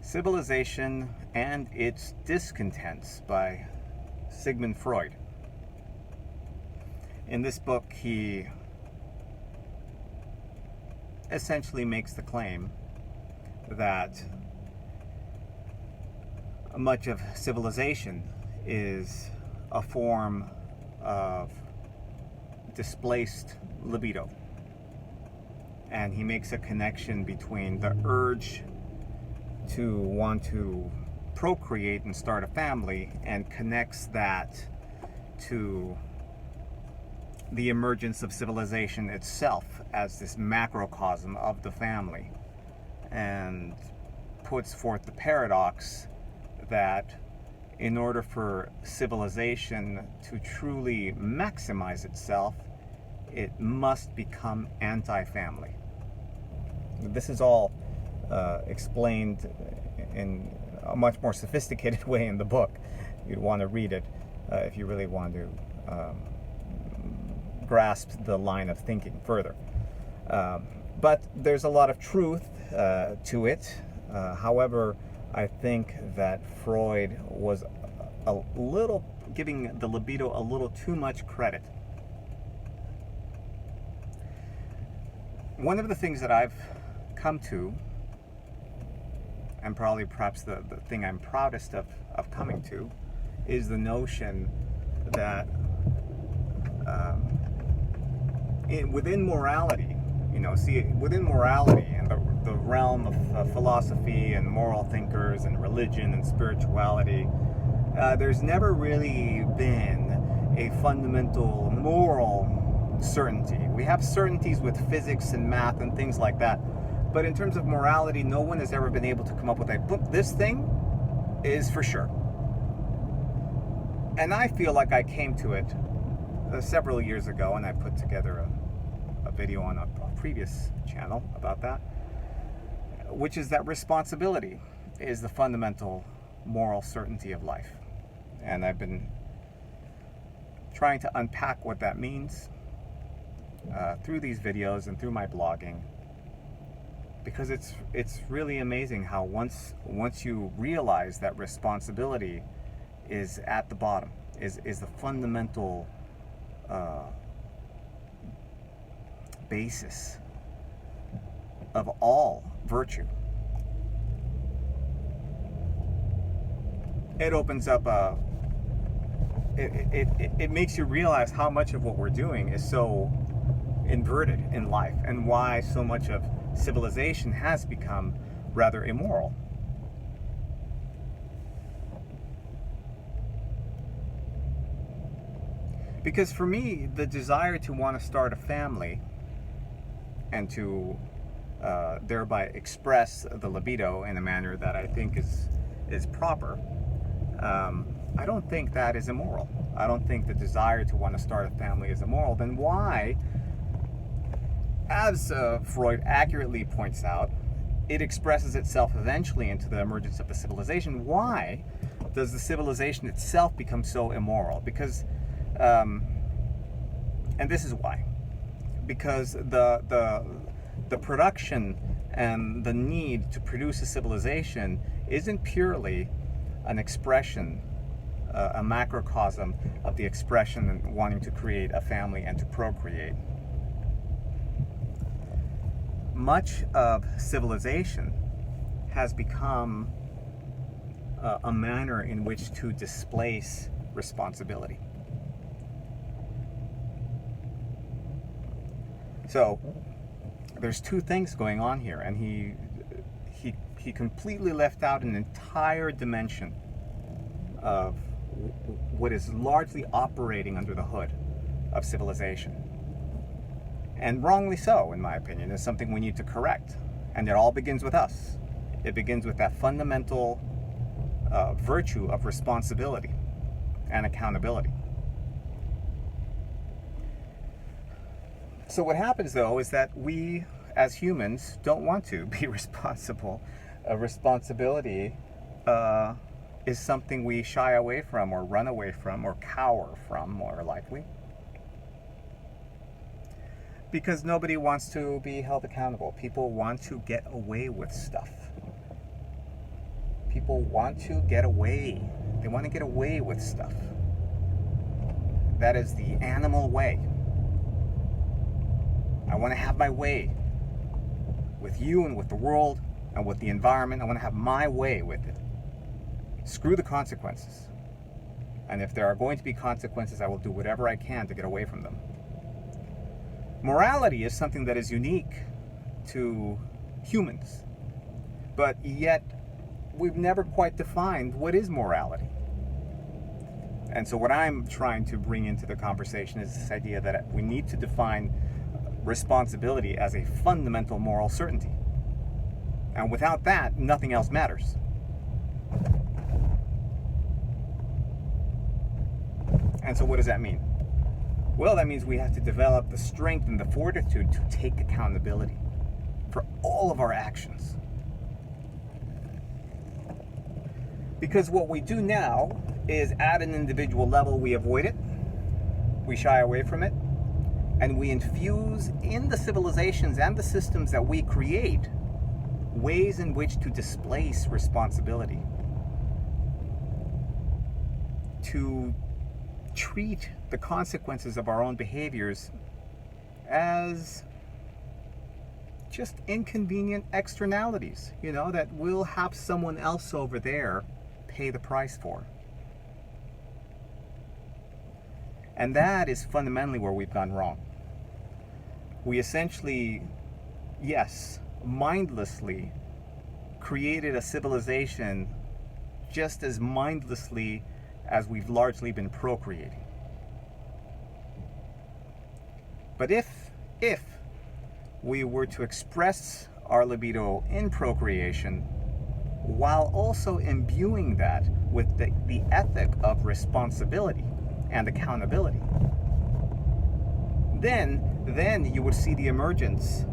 Civilization and Its Discontents by Sigmund Freud. In this book, he essentially makes the claim that much of civilization is a form of displaced libido. And he makes a connection between the urge to want to procreate and start a family and connects that to the emergence of civilization itself as this macrocosm of the family, and puts forth the paradox that in order for civilization to truly maximize itself, it must become anti-family. This is all explained in a much more sophisticated way in the book. You'd want to read it if you really want to grasp the line of thinking further. But there's a lot of truth to it. However, I think that Freud was a little giving the libido a little too much credit. One of the things that I've come to, and probably perhaps the thing I'm proudest of coming to, is the notion that within morality, within morality and the realm of philosophy and moral thinkers and religion and spirituality, there's never really been a fundamental moral certainty. We have certainties with physics and math and things like that, but in terms of morality, no one has ever been able to come up with this thing is for sure. And I feel like I came to it several years ago, and I put together a video on a previous channel about that, which is that responsibility is the fundamental moral certainty of life. And I've been trying to unpack what that means through these videos and through my blogging, because it's really amazing how once you realize that responsibility is at the bottom, is the fundamental basis of all virtue, it opens up it makes you realize how much of what we're doing is so inverted in life, and why so much of civilization has become rather immoral. Because for me, the desire to want to start a family and to thereby express the libido in a manner that I think is proper, I don't think that is immoral. I don't think the desire to want to start a family is immoral. Then why, as Freud accurately points out, it expresses itself eventually into the emergence of the civilization? Why does the civilization itself become so immoral? Because and this is why. Because the production and the need to produce a civilization isn't purely an expression, a macrocosm of the expression and wanting to create a family and to procreate. Much of civilization has become a manner in which to displace responsibility. So there's two things going on here, and he completely left out an entire dimension of what is largely operating under the hood of civilization. And wrongly so, in my opinion. Is something we need to correct. And it all begins with us. It begins with that fundamental virtue of responsibility and accountability. So what happens, though, is that we, as humans, don't want to be responsible. Responsibility is something we shy away from, or run away from, or cower from, more likely. Because nobody wants to be held accountable. People want to get away with stuff. People want to get away. They want to get away with stuff. That is the animal way. I want to have my way with you and with the world and with the environment. I want to have my way with it. Screw the consequences. And if there are going to be consequences, I will do whatever I can to get away from them. Morality is something that is unique to humans. But yet, we've never quite defined what is morality. And so what I'm trying to bring into the conversation is this idea that we need to define responsibility as a fundamental moral certainty. And without that, nothing else matters. And so what does that mean? Well, that means we have to develop the strength and the fortitude to take accountability for all of our actions. Because what we do now is at an individual level, we avoid it, we shy away from it, and we infuse in the civilizations and the systems that we create ways in which to displace responsibility, to treat the consequences of our own behaviors as just inconvenient externalities, that we'll have someone else over there pay the price for. And that is fundamentally where we've gone wrong. We essentially, yes, mindlessly created a civilization just as mindlessly as we've largely been procreating. But if we were to express our libido in procreation while also imbuing that with the ethic of responsibility and accountability, then you would see the emergence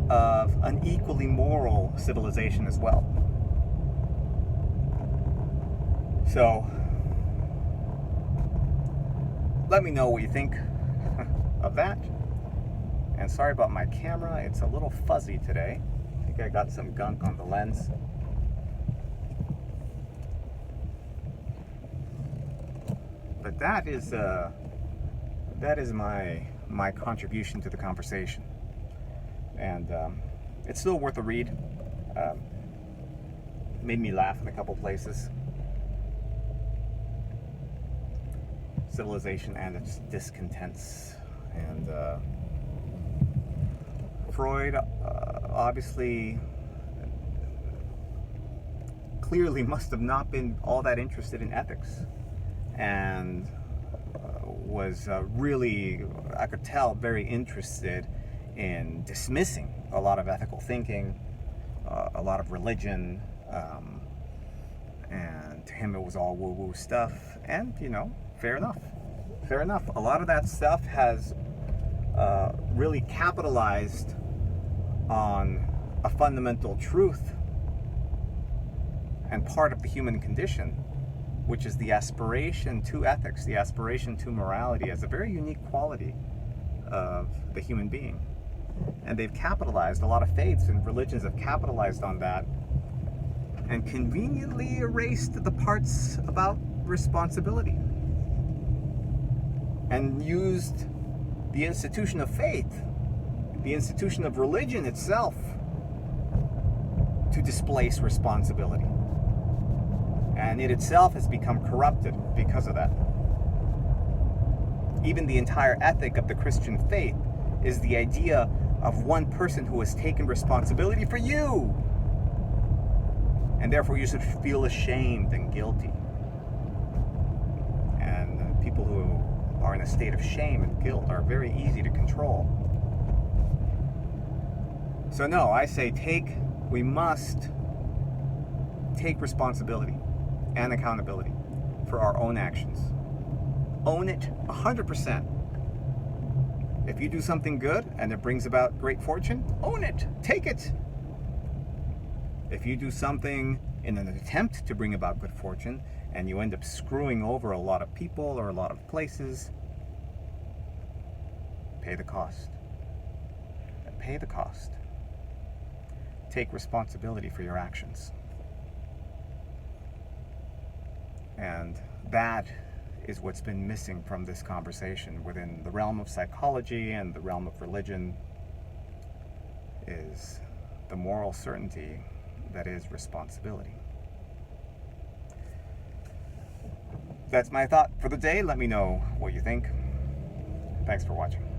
of an equally moral civilization as well. So, let me know what you think of that. And sorry about my camera, it's a little fuzzy today. I think I got some gunk on the lens. But that is my contribution to the conversation. And it's still worth a read. Made me laugh in a couple places. Civilization and its Discontents. And Freud obviously clearly must have not been all that interested in ethics, and was really, I could tell, very interested in dismissing a lot of ethical thinking, a lot of religion, and to him it was all woo-woo stuff. And fair enough. A lot of that stuff has really capitalized on a fundamental truth and part of the human condition, which is the aspiration to ethics, the aspiration to morality as a very unique quality of the human being. And they've capitalized, a lot of faiths and religions have capitalized on that and conveniently erased the parts about responsibility and used the institution of faith, the institution of religion itself, to displace responsibility. And it itself has become corrupted because of that. Even the entire ethic of the Christian faith is the idea of one person who has taken responsibility for you. And therefore you should feel ashamed and guilty. And people who are in a state of shame and guilt are very easy to control. So no, I say we must take responsibility and accountability for our own actions. Own it 100%. If you do something good and it brings about great fortune, own it, take it. If you do something in an attempt to bring about good fortune and you end up screwing over a lot of people or a lot of places, pay the cost. Pay the cost. Take responsibility for your actions. And that is what's been missing from this conversation within the realm of psychology and the realm of religion, is the moral certainty that is responsibility. That's my thought for the day. Let me know what you think. Thanks for watching.